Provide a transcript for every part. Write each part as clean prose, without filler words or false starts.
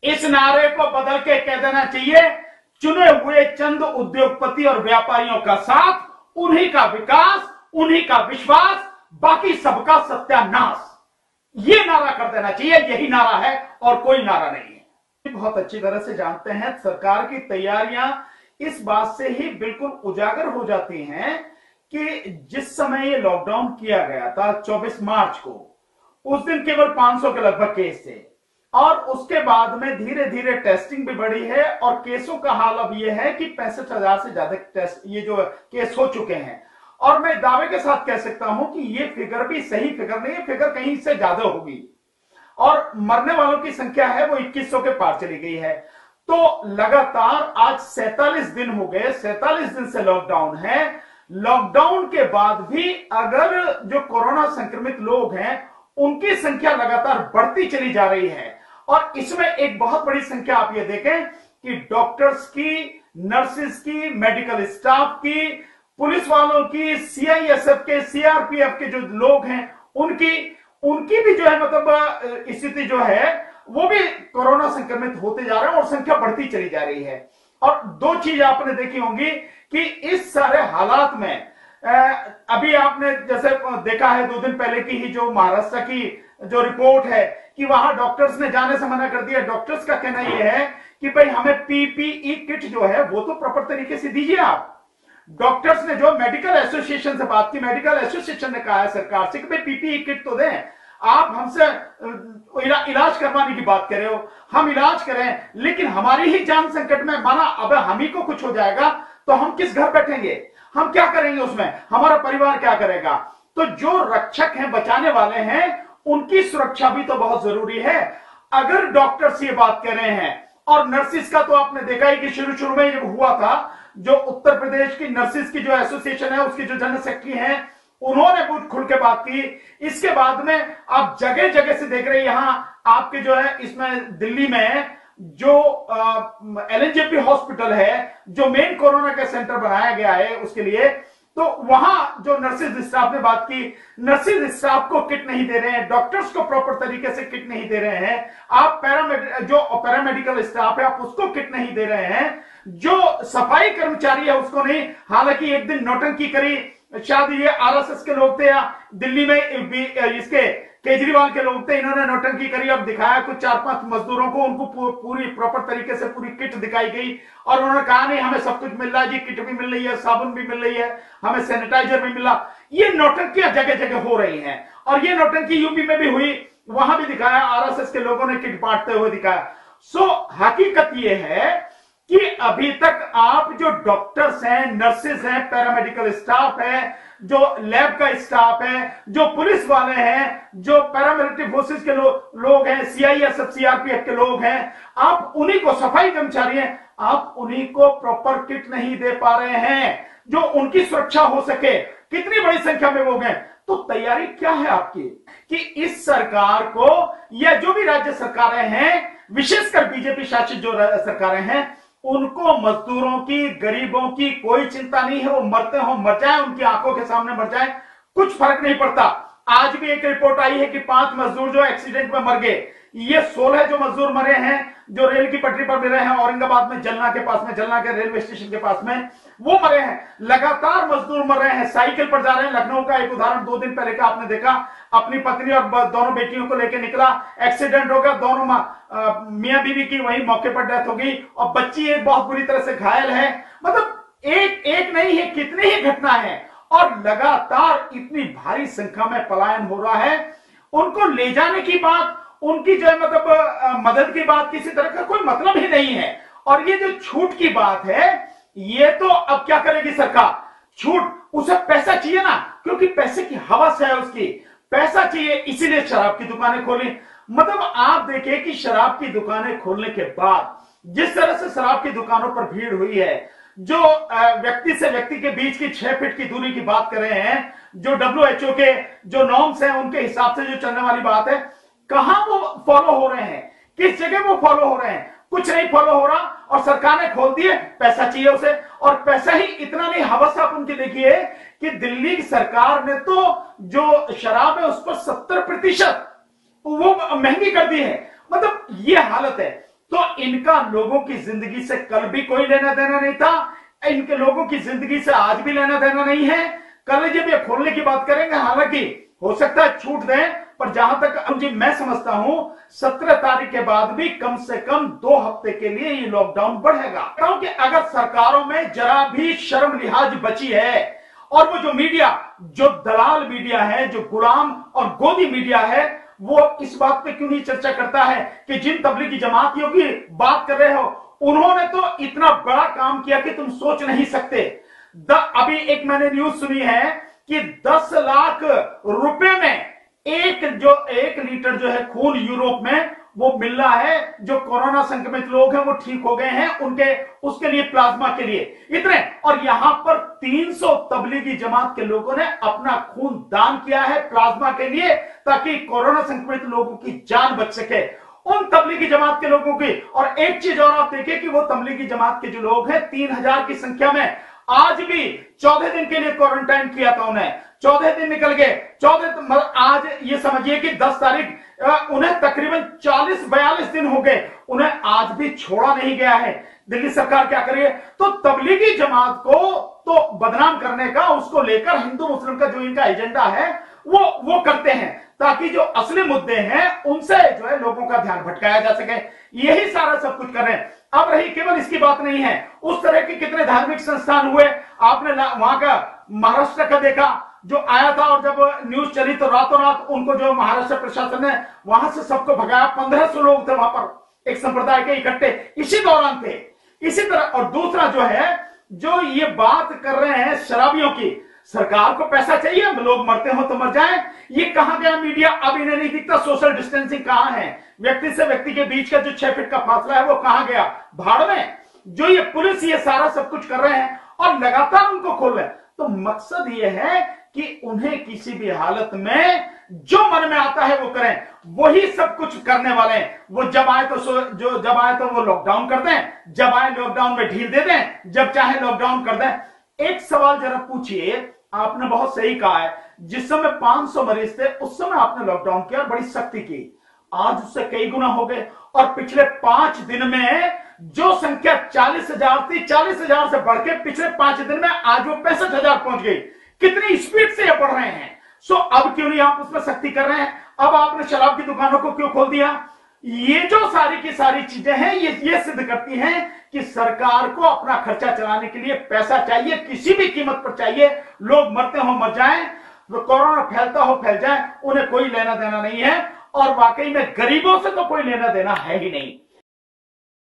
इस नारे को बदल के कह देना चाहिए, चुने हुए चंद उद्योगपति और व्यापारियों का साथ, उन्हीं का विकास, उन्हीं का विश्वास, बाकी सबका सत्यानाश। ये नारा कर देना चाहिए। यही नारा है और कोई नारा नहीं है। बहुत अच्छी तरह से जानते हैं, सरकार की तैयारियां इस बात से ही बिल्कुल उजागर हो जाती हैं कि जिस समय ये लॉकडाउन किया गया था 24 मार्च को, उस दिन केवल 500 के लगभग केस थे और उसके बाद में धीरे धीरे टेस्टिंग भी बढ़ी है और केसों का हाल अब यह है कि 65,000 से ज्यादा टेस्ट ये जो केस हो चुके हैं। और मैं दावे के साथ कह सकता हूं कि ये फिगर भी सही फिगर नहीं है, फिगर कहीं से ज्यादा होगी और मरने वालों की संख्या है वो 2100 के पार चली गई है। तो लगातार आज 47 दिन हो गए, 47 दिन से लॉकडाउन है। लॉकडाउन के बाद भी अगर जो कोरोना संक्रमित लोग हैं उनकी संख्या लगातार बढ़ती चली जा रही है और इसमें एक बहुत बड़ी संख्या आप ये देखें कि डॉक्टर्स की, नर्सेस की, मेडिकल स्टाफ की, पुलिस वालों की, सीआईएसएफ के, सीआरपीएफ के जो लोग हैं उनकी भी जो है मतलब स्थिति जो है वो भी कोरोना संक्रमित होते जा रहे हैं और संख्या बढ़ती चली जा रही है। और दो चीज आपने देखी होंगी कि इस सारे हालात में अभी आपने जैसे देखा है 2 दिन पहले की ही जो महाराष्ट्र की जो रिपोर्ट है कि वहां डॉक्टर्स ने जाने से मना कर दिया। डॉक्टर्स का कहना यह है कि भाई हमें पीपीई किट जो है वो तो प्रॉपर तरीके से दीजिए आप। डॉक्टर्स ने जो मेडिकल एसोसिएशन से बात की, मेडिकल एसोसिएशन ने कहा है सरकार से कि भाई पीपीई किट तो दें। आप हमसे इलाज करवाने की बात कर रहे हो, हम इलाज करें लेकिन हमारी ही जान संकट में, माना अब हम ही को कुछ हो जाएगा तो हम किस घर बैठेंगे, हम क्या करेंगे, उसमें हमारा परिवार क्या करेगा। तो जो रक्षक हैं, बचाने वाले हैं, उनकी सुरक्षा भी तो बहुत जरूरी है। अगर डॉक्टर्स ये बात कर रहे हैं और नर्सिस का तो आपने देखा ही कि शुरू में जब हुआ था, जो उत्तर प्रदेश की नर्सिस की जो एसोसिएशन है उसकी जो जनरल सेक्रेटरी हैं उन्होंने बहुत खुल के बात की। इसके बाद में आप जगह जगह से देख रहे हैं, यहां आपके जो है इसमें दिल्ली में जो एलएनजेपी हॉस्पिटल है, जो मेन कोरोना का सेंटर बनाया गया है उसके लिए, तो वहां जो नर्सिस स्टाफ ने बात की, नर्सिस स्टाफ को किट नहीं दे रहे हैं, डॉक्टर्स को प्रॉपर तरीके से किट नहीं दे रहे हैं, आप जो पैरामेडिकल स्टाफ है आप उसको किट नहीं दे रहे हैं, जो सफाई कर्मचारी है उसको नहीं। हालांकि एक दिन नौटंकी करी, शायद ये आरएसएस के लोग थे या दिल्ली में इसके केजरीवाल के लोग थे, इन्होंने नौटंकी करी, अब दिखाया कुछ 4-5 मजदूरों को, उनको पूरी प्रॉपर तरीके से पूरी किट दिखाई गई और उन्होंने कहा नहीं हमें सब कुछ मिल रहा है जी, किट भी मिल रही है, साबुन भी मिल रही है, हमें सैनिटाइजर भी मिला। ये नौटंकियां जगह जगह हो रही हैं और ये नौटंकी यूपी में भी हुई, वहां भी दिखाया, आरएसएस के लोगों ने किट बांटते हुए दिखाया। सो हकीकत ये है कि अभी तक आप जो डॉक्टर्स हैं, नर्सेस हैं, पैरामेडिकल स्टाफ है, जो लैब का स्टाफ है, जो पुलिस वाले हैं, जो पैरामिलिट्री फोर्सेस के लोग हैं, सीआईएसएफ सीआरपीएफ के लोग हैं, आप उन्हीं को, सफाई कर्मचारी हैं, आप उन्हीं को प्रॉपर किट नहीं दे पा रहे हैं जो उनकी सुरक्षा हो सके। कितनी बड़ी संख्या में लोग हैं। तो तैयारी क्या है आपकी कि इस सरकार को या जो भी राज्य सरकारें हैं, विशेषकर बीजेपी शासित जो सरकारें हैं, उनको मजदूरों की, गरीबों की कोई चिंता नहीं है। वो मरते हो मर जाए, उनकी आंखों के सामने मर जाए, कुछ फर्क नहीं पड़ता। आज भी एक रिपोर्ट आई है कि 5 मजदूर जो एक्सीडेंट में मर गए, ये 16 जो मजदूर मरे हैं जो रेल की पटरी पर मिले हैं औरंगाबाद में, जलना के पास में, जलना के रेलवे स्टेशन के पास में, वो मरे हैं। लगातार मजदूर मर रहे हैं, साइकिल पर जा रहे हैं। लखनऊ का एक उदाहरण 2 दिन पहले का आपने देखा, अपनी पत्नी और दोनों बेटियों को लेकर निकला, एक्सीडेंट हो गया, दोनों मियां बीवी की वहीं मौके पर डेथ हो गई और बच्ची एक बहुत बुरी तरह से घायल है। मतलब एक नहीं है, कितनी ही घटना है और लगातार इतनी भारी संख्या में पलायन हो रहा है। उनको ले जाने की बात, उनकी जो है मतलब मदद की बात किसी तरह का कोई मतलब ही नहीं है। और ये जो छूट की बात है, ये तो अब क्या करेगी सरकार, छूट, उसे पैसा चाहिए ना, क्योंकि पैसे की हवस है उसकी, पैसा चाहिए, इसीलिए शराब की दुकानें खोली। मतलब आप देखिए कि शराब की दुकानें खोलने के बाद जिस तरह से शराब की दुकानों पर भीड़ हुई है, जो व्यक्ति से व्यक्ति के बीच की 6 फीट की दूरी की बात कर रहे हैं, जो WHO के जो नॉर्म्स हैं उनके हिसाब से जो चलने वाली बात है, कहां वो फॉलो हो रहे हैं, किस जगह वो फॉलो हो रहे हैं, कुछ नहीं फॉलो हो रहा। और सरकार ने खोल दिए, पैसा चाहिए उसे, और पैसा ही इतना नहीं, हवस आप उनकी देखिए कि दिल्ली की सरकार ने तो जो शराब है उस पर 70% वो महंगी कर दी है। मतलब ये हालत है। तो इनका लोगों की जिंदगी से कल भी कोई लेना देना नहीं था, इनके लोगों की जिंदगी से आज भी लेना देना नहीं है। कल जब ये खोलने की बात करेंगे, हालांकि हो सकता है छूट दें, पर जहां तक जी मैं समझता हूं 17 तारीख के बाद भी कम से कम 2 हफ्ते के लिए ये लॉकडाउन बढ़ेगा। क्योंकि अगर सरकारों में जरा भी शर्म लिहाज बची है, और वो जो मीडिया, जो दलाल मीडिया है, जो गुलाम और गोदी मीडिया है, वो इस बात पे क्यों नहीं चर्चा करता है कि जिन तबलीगी जमातियों की बात कर रहे हो, उन्होंने तो इतना बड़ा काम किया कि तुम सोच नहीं सकते। अभी एक मैंने न्यूज सुनी है कि 10 लाख रुपए में एक लीटर जो है खून यूरोप में वो मिल रहा है। जो कोरोना संक्रमित लोग हैं वो ठीक हो गए हैं, उनके उसके लिए प्लाज्मा के लिए इतने, और यहां पर 300 तबलीगी जमात के लोगों ने अपना खून दान किया है प्लाज्मा के लिए, ताकि कोरोना संक्रमित लोगों की जान बच सके, उन तबलीगी जमात के लोगों की। और एक चीज और आप देखिए कि वो तबलीगी जमात के जो लोग हैं 3000 की संख्या में, आज भी 14 दिन के लिए क्वारंटाइन किया था उन्हें, 14 दिन निकल गए, 14 आज ये समझिए कि 10 तारीख उन्हें तकरीबन 40-42 दिन हो गए, उन्हें आज भी छोड़ा नहीं गया है। दिल्ली सरकार क्या करिए, तो तबलीगी जमात को तो बदनाम करने का, उसको लेकर हिंदू मुस्लिम का जो इनका एजेंडा है वो करते हैं, ताकि जो असली मुद्दे हैं उनसे जो है लोगों का ध्यान भटकाया जा सके। यही सारा सब कुछ कर रहे हैं। अब रही केवल इसकी बात नहीं है, उस तरह के कितने धार्मिक संस्थान हुए, आपने वहां का महाराष्ट्र का देखा जो आया था, और जब न्यूज चली तो रातों रात उनको जो महाराष्ट्र प्रशासन ने वहां से सबको भगाया। 1500 लोग थे वहां पर, एक संप्रदाय के इकट्ठे इसी दौरान थे। इसी तरह, और दूसरा जो है, जो ये बात कर रहे हैं शराबियों की, सरकार को पैसा चाहिए, लोग मरते हो तो मर जाएं, ये कहां गया मीडिया? अब इन्हें नहीं दिखता सोशल डिस्टेंसिंग कहां है, व्यक्ति से व्यक्ति के बीच का जो 6 फीट का फासला है वो कहां गया? भाड़ में। जो ये पुलिस ये सारा सब कुछ कर रहे हैं और लगातार उनको खोल रहे हैं, तो मकसद ये है कि उन्हें किसी भी हालत में जो मन में आता है वो करें, वही सब कुछ करने वाले हैं। वो जब आए तो वो लॉकडाउन कर दें, जब आए लॉकडाउन में ढील दे दें, जब चाहे लॉकडाउन कर दें। एक सवाल जरा पूछिए, आपने बहुत सही कहा है, जिस समय 500 मरीज थे उस समय आपने लॉकडाउन किया, बड़ी सख्ती की, आज उससे कई गुना हो गए, और पिछले 5 दिन में जो संख्या 40,000 थी, 40,000 से बढ़ के पिछले 5 दिन में आज वो 65,000 पहुंच गई। कितनी स्पीड से ये बढ़ रहे हैं। सो अब क्यों नहीं आप उसमें सख्ती कर रहे हैं? अब आपने शराब की दुकानों को क्यों खोल दिया? ये जो सारी की सारी चीजें हैं, ये सिद्ध करती हैं कि सरकार को अपना खर्चा चलाने के लिए पैसा चाहिए, किसी भी कीमत पर चाहिए। लोग मरते हो मर जाएं, कोरोना फैलता हो फैल जाए, उन्हें कोई लेना देना नहीं है। और वाकई में गरीबों से तो कोई लेना देना है ही नहीं।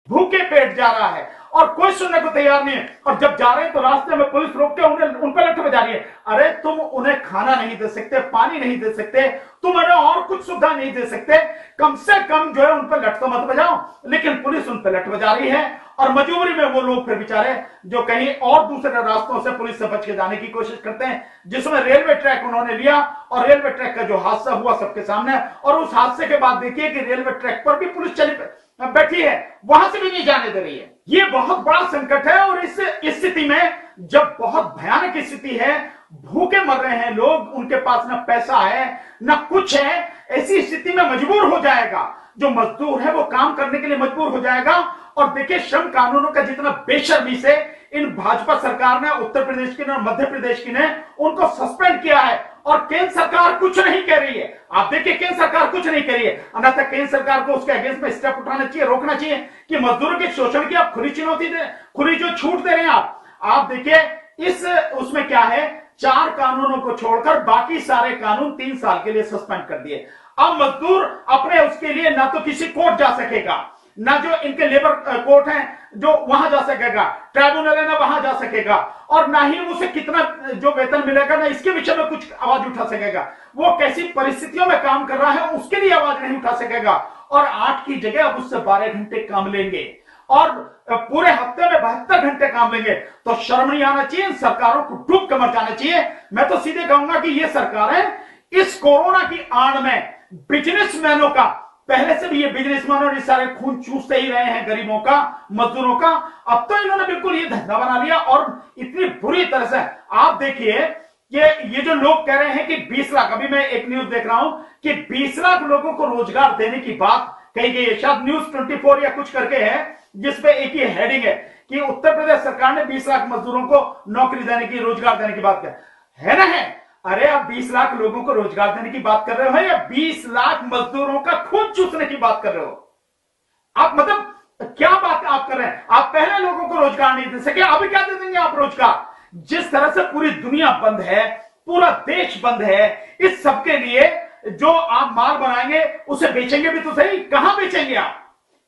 भूखे पेट जा रहा है और कोई सुनने को तैयार नहीं है, और जब जा रहे हैं तो रास्ते में पुलिस रोक के उन पर लठ बजा रही है। अरे तुम उन्हें खाना नहीं दे सकते, पानी नहीं दे सकते, तुम उन्हें और कुछ सुविधा नहीं दे सकते, कम से कम जो है उन पर लठ तो मत बजाओ। लेकिन पुलिस उन पर लठ बजा रही है, और मजबूरी में वो लोग फिर बेचारे जो कहीं और दूसरे रास्तों से पुलिस से बच के जाने की कोशिश करते हैं, जिसमें रेलवे ट्रैक उन्होंने लिया, और रेलवे ट्रैक का जो हादसा हुआ सबके सामने, और उस हादसे के बाद देखिए कि रेलवे ट्रैक पर भी पुलिस चली बैठी है, वहां से भी नहीं जाने दे रही है। ये बहुत बड़ा संकट है। और इस स्थिति में, जब बहुत भयानक स्थिति है, भूखे मर रहे हैं लोग, उनके पास ना पैसा है ना कुछ है, ऐसी स्थिति में मजबूर हो जाएगा जो मजदूर है, वो काम करने के लिए मजबूर हो जाएगा। और देखिए श्रम कानूनों का जितना बेशर्मी से इन भाजपा सरकार ने, उत्तर प्रदेश की ने और मध्य प्रदेश की ने उनको सस्पेंड किया है, और केंद्र सरकार कुछ नहीं कह रही है। आप देखिए केंद्र सरकार कुछ नहीं कह रही है, अन्यथा केंद्र सरकार को उसके अगेंस्ट में स्टेप उठाना चाहिए, रोकना चाहिए कि मजदूरों के शोषण की आप खुली चुनौती दे, खुली जो छूट दे रहे हैं आप देखिए इस उसमें क्या है, 4 कानूनों को छोड़कर बाकी सारे कानून 3 साल के लिए सस्पेंड कर दिए। अब मजदूर अपने उसके लिए ना तो किसी कोर्ट जा सकेगा, ना जो इनके लेबर कोर्ट हैं जो वहां जा सकेगा, ट्राइब्यूनल है ना वहां जा सकेगा, और ना ही उसे कितना जो वेतन मिलेगा, ना इसके विषय में कुछ आवाज उठा सकेगा। वो कैसी परिस्थितियों में काम कर रहा है उसके लिए आवाज नहीं उठा सकेगा। और 8 की जगह अब उससे 12 घंटे काम लेंगे, और पूरे हफ्ते में 72 घंटे काम लेंगे। तो शर्म नहीं आना चाहिए, सरकारों को डूब के मर जाना चाहिए। मैं तो सीधे कहूंगा कि ये सरकारें इस कोरोना की आड़ में बिजनेसमैनों का, पहले से भी ये बिजनेसमैन और ये सारे खून चूसते ही रहे हैं गरीबों का, मजदूरों का, अब तो इन्होंने बिल्कुल ये धंधा बना लिया। और इतनी बुरी तरह से आप देखिए कि ये जो लोग कह रहे हैं कि 20 लाख, अभी मैं एक न्यूज देख रहा हूं कि 20 लाख लोगों को रोजगार देने की बात कही शायद न्यूज 24 या कुछ करके है, जिसपे एक ही हेडिंग है कि उत्तर प्रदेश सरकार ने 20 लाख मजदूरों को नौकरी देने की, रोजगार देने की बात है ना है। अरे आप 20 लाख लोगों को रोजगार देने की बात कर रहे हो या 20 लाख मजदूरों का खून चूसने की बात कर रहे हो? आप मतलब क्या बात आप कर रहे हैं? आप पहले लोगों को रोजगार नहीं दे सके, अभी क्या दे देंगे आप रोजगार? जिस तरह से पूरी दुनिया बंद है, पूरा देश बंद है, इस सबके लिए जो आप माल बनाएंगे उसे बेचेंगे भी तो सही। कहां बेचेंगे आप?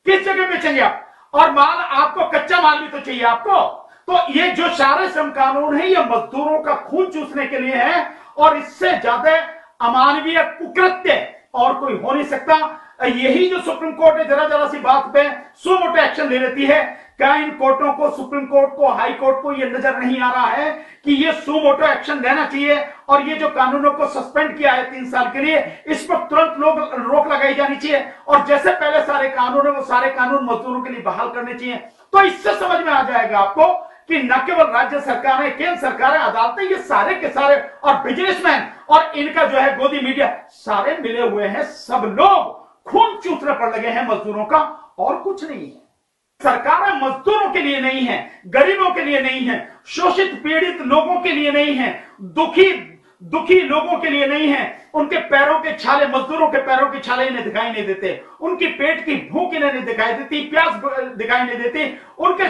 किस जगह बेचेंगे आप? और माल आपको, कच्चा माल भी तो चाहिए आपको। तो ये जो सारे श्रम कानून है ये मजदूरों का खून चूसने के लिए है, और इससे ज्यादा अमानवीय कुकृत्य और कोई हो नहीं सकता। यही जो सुप्रीम कोर्ट ने जरा जरा सी बात पे सो मोटे एक्शन ले लेती है, क्या इन कोर्टों को, सुप्रीम कोर्ट को, हाई कोर्ट को ये नजर नहीं आ रहा है कि ये सो मोटो एक्शन लेना चाहिए और ये जो कानूनों को सस्पेंड किया है 3 साल के लिए, इस पर तुरंत लोग रोक लगाई जानी चाहिए, और जैसे पहले सारे कानून है वो सारे कानून मजदूरों के लिए बहाल करने चाहिए। तो इससे समझ में आ जाएगा आपको कि न केवल राज्य सरकार है, केंद्र सरकार है, अदालतें, ये सारे के सारे, और बिजनेसमैन और इनका जो है गोदी मीडिया, सारे मिले हुए हैं। सब लोग खून चूसने पर लगे हैं मजदूरों का, और कुछ नहीं है। सरकारें मजदूरों के लिए नहीं है, गरीबों के लिए नहीं है, शोषित पीड़ित लोगों के लिए नहीं है, दुखी लोगों के लिए नहीं है। उनके पैरों के छाले, मजदूरों के पैरों के छाले इन्हें दिखाई नहीं देते, उनकी पेट की भूख इन्हें नहीं दिखाई देती, प्यास दिखाई नहीं देती, उनके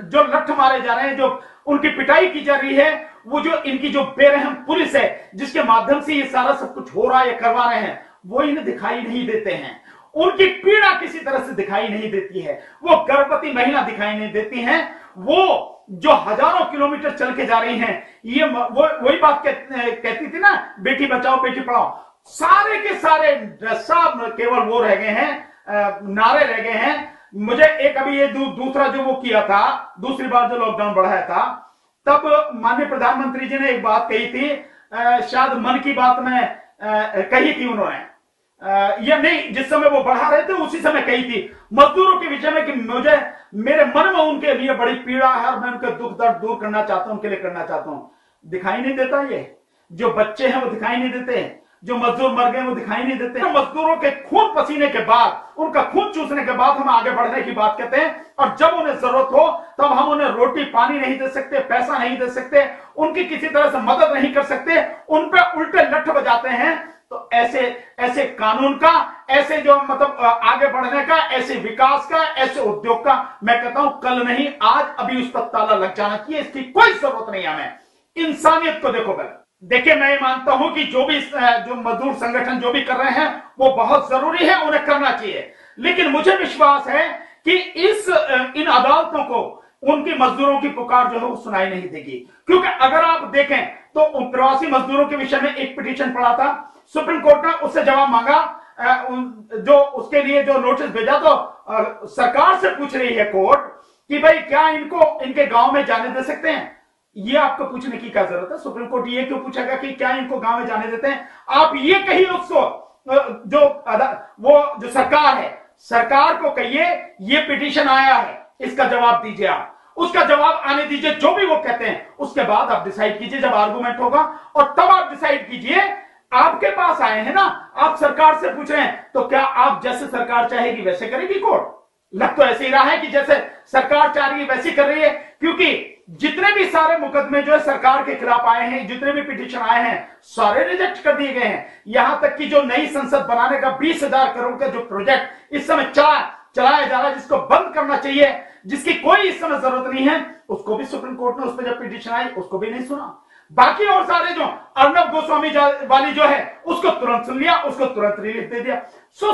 जो लठ मारे जा रहे हैं, जो उनकी पिटाई की जा रही है, वो जो इनकी जो बेरहम पुलिस है जिसके माध्यम से ये सारा सब कुछ हो रहा है, करवा रहे हैं, वो इन्हें दिखाई नहीं देते हैं। उनकी पीड़ा किसी तरह से दिखाई नहीं देती है, वो गर्भवती महिला दिखाई नहीं देती हैं, वो जो हजारों किलोमीटर चल के जा रही हैं। ये वही बात कहती थी ना, बेटी बचाओ बेटी पढ़ाओ, सारे के सारे सब केवल वो रह गए हैं, नारे रह गए हैं। मुझे एक अभी ये दूसरा जो वो किया था, दूसरी बार जो लॉकडाउन बढ़ाया था, तब माननीय प्रधानमंत्री जी ने एक बात कही थी, शायद मन की बात में कही थी उन्होंने, या नहीं, जिस समय वो बढ़ा रहे थे उसी समय कही थी मजदूरों के विषय में कि मुझे, मेरे मन में उनके लिए बड़ी पीड़ा है और मैं उनके दुख दर्द दूर करना चाहता हूं, उनके लिए करना चाहता हूं। दिखाई नहीं देता ये, जो बच्चे हैं वो दिखाई नहीं देते, जो मजदूर मर गए वो दिखाई नहीं देते। मजदूरों के खून पसीने के बाद, उनका खून चूसने के बाद हम आगे बढ़ने की बात कहते हैं, और जब उन्हें जरूरत हो तब हम उन्हें रोटी पानी नहीं दे सकते, पैसा नहीं दे सकते, उनकी किसी तरह से मदद नहीं कर सकते, उन पर उल्टे लठ बजाते हैं। तो ऐसे कानून का, ऐसे जो मतलब आगे बढ़ने का, ऐसे विकास का, ऐसे उद्योग का, मैं कहता हूं कल नहीं आज अभी उस पर ताला लग जाना चाहिए। इसकी कोई जरूरत नहीं है हमें। इंसानियत को देखो पहले। देखिए, मैं मानता हूं कि जो मजदूर संगठन जो भी कर रहे हैं वो बहुत जरूरी है, उन्हें करना चाहिए, लेकिन मुझे विश्वास है कि इन अदालतों को उनकी मजदूरों की पुकार जो है वो सुनाई नहीं देगी। क्योंकि अगर आप देखें तो प्रवासी मजदूरों के विषय में एक पिटीशन पड़ा था, सुप्रीम कोर्ट ने उससे जवाब मांगा, जो उसके लिए जो नोटिस भेजा, तो सरकार से पूछ रही है कोर्ट कि भाई क्या इनको इनके गांव में जाने दे सकते हैं? ये आपको पूछने की क्या जरूरत है? सुप्रीम कोर्ट ये क्यों पूछेगा कि क्या इनको गांव में जाने देते हैं? आप ये कहिए उसको, जो सरकार है, सरकार को कहिए ये पिटीशन आया है, इसका जवाब दीजिए, आप उसका जवाब आने दीजिए, जो भी वो कहते हैं, उसके बाद आप डिसाइड कीजिए, जब आर्गुमेंट होगा, और तब आप डिसाइड कीजिए। आपके पास आए हैं ना, आप सरकार से पूछ रहे हैं, तो क्या आप जैसे सरकार चाहेगी वैसे करेगी कोर्ट? लग तो ऐसे ही रहा है कि जैसे सरकार चाह रही है वैसी कर रही है, क्योंकि जितने भी सारे मुकदमे जो है सरकार के खिलाफ आए हैं, जितने भी पिटीशन आए हैं, सारे रिजेक्ट कर दिए गए हैं। यहां तक कि जो नई संसद बनाने का 20,000 करोड़ का जो प्रोजेक्ट इस समय चलाया जा रहा है, जिसको बंद करना चाहिए, जिसकी कोई इस समय जरूरत नहीं है, उसको भी सुप्रीम कोर्ट ने, उस पर जब पिटीशन आई उसको भी नहीं सुना। बाकी और सारे जो अर्नब गोस्वामी वाली जो है उसको तुरंत सुन लिया, उसको तुरंत रिलीफ दे दिया। सो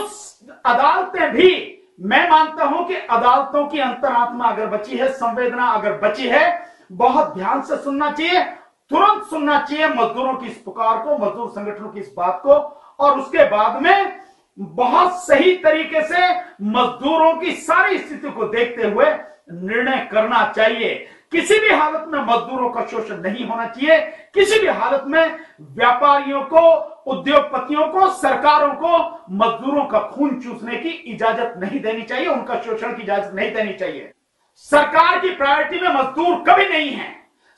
अदालतें भी, मैं मानता हूं कि अदालतों की अंतरात्मा अगर बची है, संवेदना अगर बची है, बहुत ध्यान से सुनना चाहिए, तुरंत सुनना चाहिए मजदूरों की इस पुकार को, मजदूर संगठनों की इस बात को, और उसके बाद में बहुत सही तरीके से मजदूरों की सारी स्थिति को देखते हुए निर्णय करना चाहिए। किसी भी हालत में मजदूरों का शोषण नहीं होना चाहिए, किसी भी हालत में व्यापारियों को, उद्योगपतियों को, सरकारों को मजदूरों का खून चूसने की इजाजत नहीं देनी चाहिए, उनका शोषण की इजाजत नहीं देनी चाहिए। सरकार की प्रायोरिटी में मजदूर कभी नहीं है।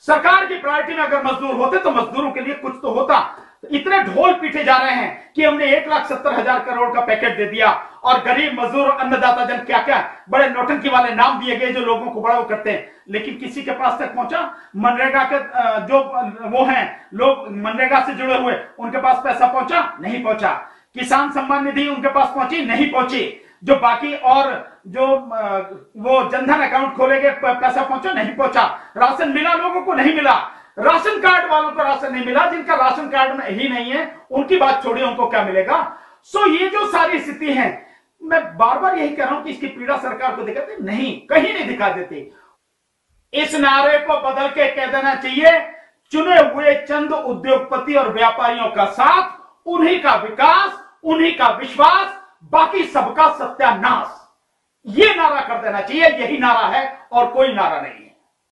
सरकार की प्रायोरिटी में अगर मजदूर होते तो मजदूरों के लिए कुछ तो होता। तो इतने ढोल पीटे जा रहे हैं कि हमने 1,70,000 करोड़ का पैकेट दे दिया और गरीब मजदूर अन्नदाता जन क्या क्या बड़े नौटंकी वाले नाम दिए गए जो लोगों को बड़ा वो करते हैं, लेकिन किसी के पास तक पहुंचा? मनरेगा के जो वो हैं लोग मनरेगा से जुड़े हुए, उनके पास पैसा पहुंचा? नहीं पहुंचा। किसान सम्मान निधि उनके पास पहुंची? नहीं पहुंची। जो बाकी और जो वो जनधन अकाउंट खोले गए पैसा पहुंचा? नहीं पहुंचा। राशन मिला लोगों को? नहीं मिला। राशन कार्ड वालों को राशन नहीं मिला, जिनका राशन कार्ड में ही नहीं है उनकी बात छोड़िए, उनको क्या मिलेगा। सो ये जो सारी स्थिति है, मैं बार बार यही कह रहा हूं कि इसकी पीड़ा सरकार को दिखाते नहीं, कहीं नहीं दिखा देती। इस नारे को बदल के कह देना चाहिए, चुने हुए चंद उद्योगपति और व्यापारियों का साथ, उन्हीं का विकास, उन्हीं का विश्वास, बाकी सबका सत्यानाश। ये नारा कर देना चाहिए। यही नारा है और कोई नारा नहीं है।